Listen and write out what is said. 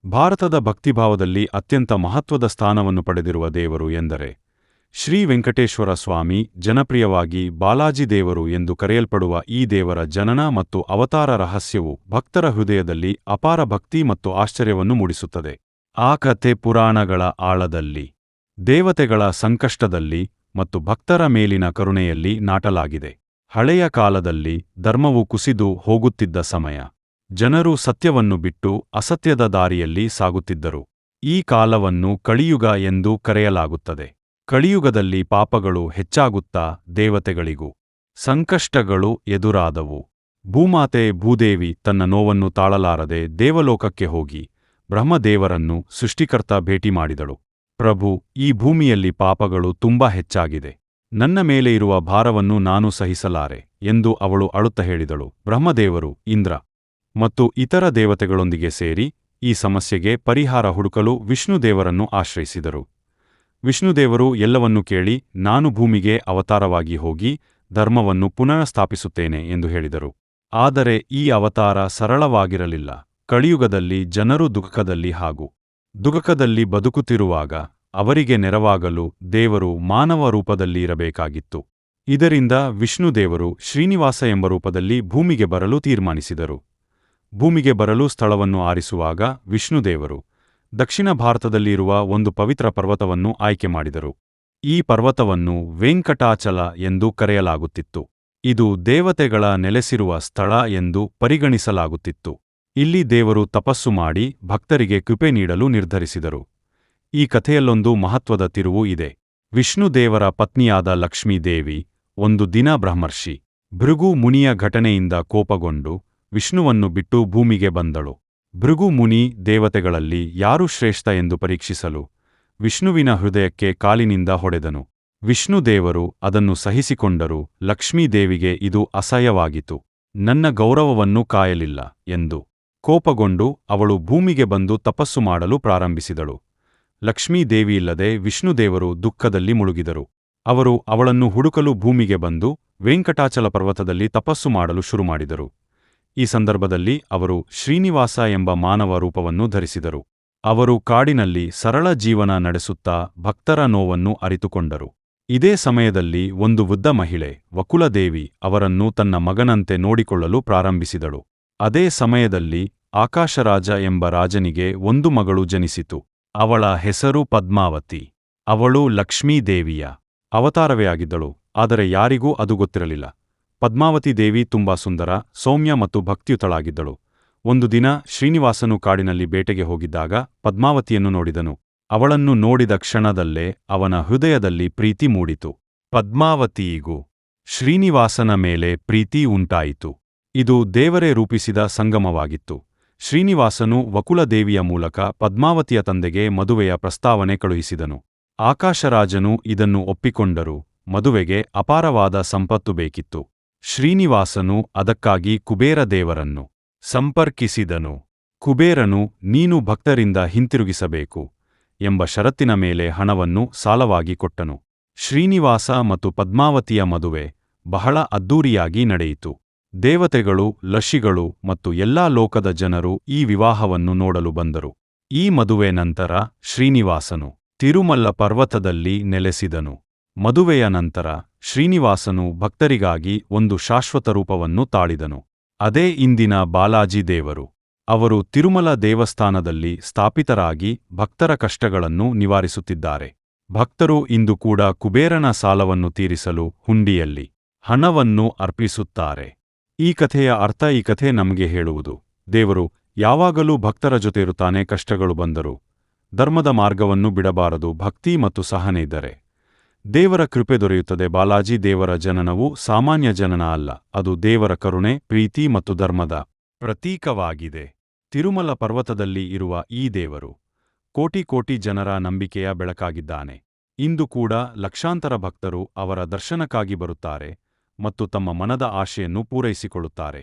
ಭಾರತದ ಭಕ್ತಿಭಾವದಲ್ಲಿ ಅತ್ಯಂತ ಮಹತ್ವದ ಸ್ಥಾನವನ್ನು ಪಡೆದಿರುವ ದೇವರು ಎಂದರೆ ಶ್ರೀ ವೆಂಕಟೇಶ್ವರ ಸ್ವಾಮಿ, ಜನಪ್ರಿಯವಾಗಿ ಬಾಲಾಜಿ ದೇವರು ಎಂದು ಕರೆಯಲ್ಪಡುವ ಈ ದೇವರ ಜನನ ಮತ್ತು ಅವತಾರ ರಹಸ್ಯವು ಭಕ್ತರ ಹೃದಯದಲ್ಲಿ ಅಪಾರ ಭಕ್ತಿ ಮತ್ತು ಆಶ್ಚರ್ಯವನ್ನು ಮೂಡಿಸುತ್ತದೆ. ಆ ಕಥೆ ಪುರಾಣಗಳ ಆಳದಲ್ಲಿ, ದೇವತೆಗಳ ಸಂಕಷ್ಟದಲ್ಲಿ ಮತ್ತು ಭಕ್ತರ ಮೇಲಿನ ಕರುಣೆಯಲ್ಲಿ ನಾಟಲಾಗಿದೆ. ಹಳೆಯ ಕಾಲದಲ್ಲಿ ಧರ್ಮವು ಕುಸಿದು ಹೋಗುತ್ತಿದ್ದ ಸಮಯ, ಜನರು ಸತ್ಯವನ್ನು ಬಿಟ್ಟು ಅಸತ್ಯದ ದಾರಿಯಲ್ಲಿ ಸಾಗುತ್ತಿದ್ದರು. ಈ ಕಾಲವನ್ನು ಕಳಿಯುಗ ಎಂದು ಕರೆಯಲಾಗುತ್ತದೆ. ಕಳಿಯುಗದಲ್ಲಿ ಪಾಪಗಳು ಹೆಚ್ಚಾಗುತ್ತಾ ದೇವತೆಗಳಿಗೂ ಸಂಕಷ್ಟಗಳು ಎದುರಾದವು. ಭೂಮಾತೆ ಭೂದೇವಿ ತನ್ನ ನೋವನ್ನು ತಾಳಲಾರದೆ ದೇವಲೋಕಕ್ಕೆ ಹೋಗಿ ಬ್ರಹ್ಮದೇವರನ್ನು, ಸೃಷ್ಟಿಕರ್ತ, ಭೇಟಿ ಮಾಡಿದಳು. ಪ್ರಭು, ಈ ಭೂಮಿಯಲ್ಲಿ ಪಾಪಗಳು ತುಂಬಾ ಹೆಚ್ಚಾಗಿದೆ. ನನ್ನ ಮೇಲೆ ಇರುವ ಭಾರವನ್ನು ನಾನು ಸಹಿಸಲಾರೆ ಎಂದು ಅವಳು ಅಳುತ್ತಾ ಹೇಳಿದಳು. ಬ್ರಹ್ಮದೇವರು, ಇಂದ್ರ ಮತ್ತು ಇತರ ದೇವತೆಗಳೊಂದಿಗೆ ಸೇರಿ ಈ ಸಮಸ್ಯೆಗೆ ಪರಿಹಾರ ಹುಡುಕಲು ವಿಷ್ಣುದೇವರನ್ನು ಆಶ್ರಯಿಸಿದರು. ವಿಷ್ಣುದೇವರು ಎಲ್ಲವನ್ನೂ ಕೇಳಿ, ನಾನು ಭೂಮಿಗೆ ಅವತಾರವಾಗಿ ಹೋಗಿ ಧರ್ಮವನ್ನು ಪುನಃಸ್ಥಾಪಿಸುತ್ತೇನೆ ಎಂದು ಹೇಳಿದರು. ಆದರೆ ಈ ಅವತಾರ ಸರಳವಾಗಿರಲಿಲ್ಲ. ಕಳಿಯುಗದಲ್ಲಿ ಜನರು ದುಃಖದಲ್ಲಿ ಬದುಕುತ್ತಿರುವಾಗ ಅವರಿಗೆ ನೆರವಾಗಲು ದೇವರು ಮಾನವ ರೂಪದಲ್ಲಿ ಇರಬೇಕಾಗಿತ್ತು. ಇದರಿಂದ ವಿಷ್ಣುದೇವರು ಶ್ರೀನಿವಾಸ ಎಂಬ ರೂಪದಲ್ಲಿ ಭೂಮಿಗೆ ಬರಲು ತೀರ್ಮಾನಿಸಿದರು. ಭೂಮಿಗೆ ಬರಲು ಸ್ಥಳವನ್ನು ಆರಿಸುವಾಗ ವಿಷ್ಣುದೇವರು ದಕ್ಷಿಣ ಭಾರತದಲ್ಲಿರುವ ಒಂದು ಪವಿತ್ರ ಪರ್ವತವನ್ನು ಆಯ್ಕೆ ಮಾಡಿದರು. ಈ ಪರ್ವತವನ್ನು ವೆಂಕಟಾಚಲ ಎಂದು ಕರೆಯಲಾಗುತ್ತಿತ್ತು. ಇದು ದೇವತೆಗಳ ನೆಲೆಸಿರುವ ಸ್ಥಳ ಎಂದು ಪರಿಗಣಿಸಲಾಗುತ್ತಿತ್ತು. ಇಲ್ಲಿ ದೇವರು ತಪಸ್ಸು ಮಾಡಿ ಭಕ್ತರಿಗೆ ಕೃಪೆ ನೀಡಲು ನಿರ್ಧರಿಸಿದರು. ಈ ಕಥೆಯಲ್ಲೊಂದು ಮಹತ್ವದ ತಿರುವು ಇದೆ. ವಿಷ್ಣುದೇವರ ಪತ್ನಿಯಾದ ಲಕ್ಷ್ಮೀದೇವಿ ಒಂದು ದಿನ ಬ್ರಹ್ಮರ್ಷಿ ಭೃಗು ಮುನಿಯ ಘಟನೆಯಿಂದ ಕೋಪಗೊಂಡು ವಿಷ್ಣುವನ್ನು ಬಿಟ್ಟು ಭೂಮಿಗೆ ಬಂದಳು. ಭೃಗು ಮುನಿ ದೇವತೆಗಳಲ್ಲಿ ಯಾರು ಶ್ರೇಷ್ಠ ಎಂದು ಪರೀಕ್ಷಿಸಲು ವಿಷ್ಣುವಿನ ಹೃದಯಕ್ಕೆ ಕಾಲಿನಿಂದ ಹೊಡೆದನು. ವಿಷ್ಣುದೇವರು ಅದನ್ನು ಸಹಿಸಿಕೊಂಡರೂ ಲಕ್ಷ್ಮೀದೇವಿಗೆ ಇದು ಅಸಹ್ಯವಾಗಿತ್ತು. ನನ್ನ ಗೌರವವನ್ನು ಕಾಯಲಿಲ್ಲ ಎಂದು ಕೋಪಗೊಂಡು ಅವಳು ಭೂಮಿಗೆ ಬಂದು ತಪಸ್ಸು ಮಾಡಲು ಪ್ರಾರಂಭಿಸಿದಳು. ಲಕ್ಷ್ಮೀದೇವಿಯಿಲ್ಲದೆ ವಿಷ್ಣುದೇವರು ದುಃಖದಲ್ಲಿ ಮುಳುಗಿದರು. ಅವರು ಅವಳನ್ನು ಹುಡುಕಲು ಭೂಮಿಗೆ ಬಂದು ವೆಂಕಟಾಚಲ ಪರ್ವತದಲ್ಲಿ ತಪಸ್ಸು ಮಾಡಲು ಶುರುಮಾಡಿದರು. ಈ ಸಂದರ್ಭದಲ್ಲಿ ಅವರು ಶ್ರೀನಿವಾಸ ಎಂಬ ಮಾನವ ರೂಪವನ್ನು ಧರಿಸಿದರು. ಅವರು ಕಾಡಿನಲ್ಲಿ ಸರಳ ಜೀವನ ನಡೆಸುತ್ತಾ ಭಕ್ತರ ನೋವನ್ನು ಅರಿತುಕೊಂಡರು. ಇದೇ ಸಮಯದಲ್ಲಿ ಒಂದು ವೃದ್ಧ ಮಹಿಳೆ, ವಕುಲದೇವಿ, ಅವರನ್ನು ತನ್ನ ಮಗನಂತೆ ನೋಡಿಕೊಳ್ಳಲು ಪ್ರಾರಂಭಿಸಿದಳು. ಅದೇ ಸಮಯದಲ್ಲಿ ಆಕಾಶರಾಜ ಎಂಬ ರಾಜನಿಗೆ ಒಂದು ಮಗಳು ಜನಿಸಿತು. ಅವಳ ಹೆಸರು ಪದ್ಮಾವತಿ. ಅವಳು ಲಕ್ಷ್ಮೀದೇವಿಯ ಅವತಾರವೇ ಆಗಿದ್ದಳು, ಆದರೆ ಯಾರಿಗೂ ಅದು ಗೊತ್ತಿರಲಿಲ್ಲ. ಪದ್ಮಾವತಿ ದೇವಿ ತುಂಬಾ ಸುಂದರ, ಸೌಮ್ಯ ಮತ್ತು ಭಕ್ತಿಯುತಳಾಗಿದ್ದಳು. ಒಂದು ದಿನ ಶ್ರೀನಿವಾಸನು ಕಾಡಿನಲ್ಲಿ ಬೇಟೆಗೆ ಹೋಗಿದ್ದಾಗ ಪದ್ಮಾವತಿಯನ್ನು ನೋಡಿದನು. ಅವಳನ್ನು ನೋಡಿದ ಕ್ಷಣದಲ್ಲೇ ಅವನ ಹೃದಯದಲ್ಲಿ ಪ್ರೀತಿ ಮೂಡಿತು. ಪದ್ಮಾವತಿಯಿಗೂ ಶ್ರೀನಿವಾಸನ ಮೇಲೆ ಪ್ರೀತಿ ಉಂಟಾಯಿತು. ಇದು ದೇವರೇ ರೂಪಿಸಿದ ಸಂಗಮವಾಗಿತ್ತು. ಶ್ರೀನಿವಾಸನು ವಕುಲದೇವಿಯ ಮೂಲಕ ಪದ್ಮಾವತಿಯ ತಂದೆಗೆ ಮದುವೆಯ ಪ್ರಸ್ತಾವನೆ ಕಳುಹಿಸಿದನು. ಆಕಾಶರಾಜನು ಇದನ್ನು ಒಪ್ಪಿಕೊಂಡರೂ ಮದುವೆಗೆ ಅಪಾರವಾದ ಸಂಪತ್ತು ಬೇಕಿತ್ತು. ಶ್ರೀನಿವಾಸನು ಅದಕ್ಕಾಗಿ ಕುಬೇರ ದೇವರನ್ನು ಸಂಪರ್ಕಿಸಿದನು. ಕುಬೇರನು, ನೀನು ಭಕ್ತರಿಂದ ಹಿಂತಿರುಗಿಸಬೇಕು ಎಂಬ ಷರತ್ತಿನ ಮೇಲೆ ಹಣವನ್ನು ಸಾಲವಾಗಿ ಕೊಟ್ಟನು. ಶ್ರೀನಿವಾಸ ಮತ್ತು ಪದ್ಮಾವತಿಯ ಮದುವೆ ಬಹಳ ಅದ್ದೂರಿಯಾಗಿ ನಡೆಯಿತು. ದೇವತೆಗಳು, ಋಷಿಗಳು ಮತ್ತು ಎಲ್ಲಾ ಲೋಕದ ಜನರು ಈ ವಿವಾಹವನ್ನು ನೋಡಲು ಬಂದರು. ಈ ಮದುವೆ ನಂತರ ಶ್ರೀನಿವಾಸನು ತಿರುಮಲ ಪರ್ವತದಲ್ಲಿ ನೆಲೆಸಿದನು. ಮದುವೆಯ ನಂತರ ಶ್ರೀನಿವಾಸನು ಭಕ್ತರಿಗಾಗಿ ಒಂದು ಶಾಶ್ವತ ರೂಪವನ್ನು ತಾಳಿದನು. ಅದೇ ಇಂದಿನ ಬಾಲಾಜಿ ದೇವರು. ಅವರು ತಿರುಮಲ ದೇವಸ್ಥಾನದಲ್ಲಿ ಸ್ಥಾಪಿತರಾಗಿ ಭಕ್ತರ ಕಷ್ಟಗಳನ್ನು ನಿವಾರಿಸುತ್ತಿದ್ದಾರೆ. ಭಕ್ತರು ಇಂದು ಕೂಡ ಕುಬೇರನ ಸಾಲವನ್ನು ತೀರಿಸಲು ಹುಂಡಿಯಲ್ಲಿ ಹಣವನ್ನು ಅರ್ಪಿಸುತ್ತಾರೆ. ಈ ಕಥೆಯ ಅರ್ಥ, ಈ ಕಥೆ ನಮಗೆ ಹೇಳುವುದು, ದೇವರು ಯಾವಾಗಲೂ ಭಕ್ತರ ಜೊತೆ ಇರುತ್ತಾನೆ. ಕಷ್ಟಗಳು ಬಂದರೂ ಧರ್ಮದ ಮಾರ್ಗವನ್ನು ಬಿಡಬಾರದು. ಭಕ್ತಿ ಮತ್ತು ಸಹನೆ ಇದ್ದರೆ ದೇವರ ಕೃಪೆ ದೊರೆಯುತ್ತದೆ. ಬಾಲಾಜಿ ದೇವರ ಜನನವು ಸಾಮಾನ್ಯ ಜನನ ಅಲ್ಲ, ಅದು ದೇವರ ಕರುಣೆ, ಪ್ರೀತಿ ಮತ್ತು ಧರ್ಮದ ಪ್ರತೀಕವಾಗಿದೆ. ತಿರುಮಲ ಪರ್ವತದಲ್ಲಿ ಇರುವ ಈ ದೇವರು ಕೋಟಿ ಕೋಟಿ ಜನರ ನಂಬಿಕೆಯ ಬೆಳಕಾಗಿದ್ದಾನೆ. ಇಂದು ಕೂಡ ಲಕ್ಷಾಂತರ ಭಕ್ತರು ಅವರ ದರ್ಶನಕ್ಕಾಗಿ ಬರುತ್ತಾರೆ ಮತ್ತು ತಮ್ಮ ಮನದ ಆಶೆಯನ್ನು ಪೂರೈಸಿಕೊಳ್ಳುತ್ತಾರೆ.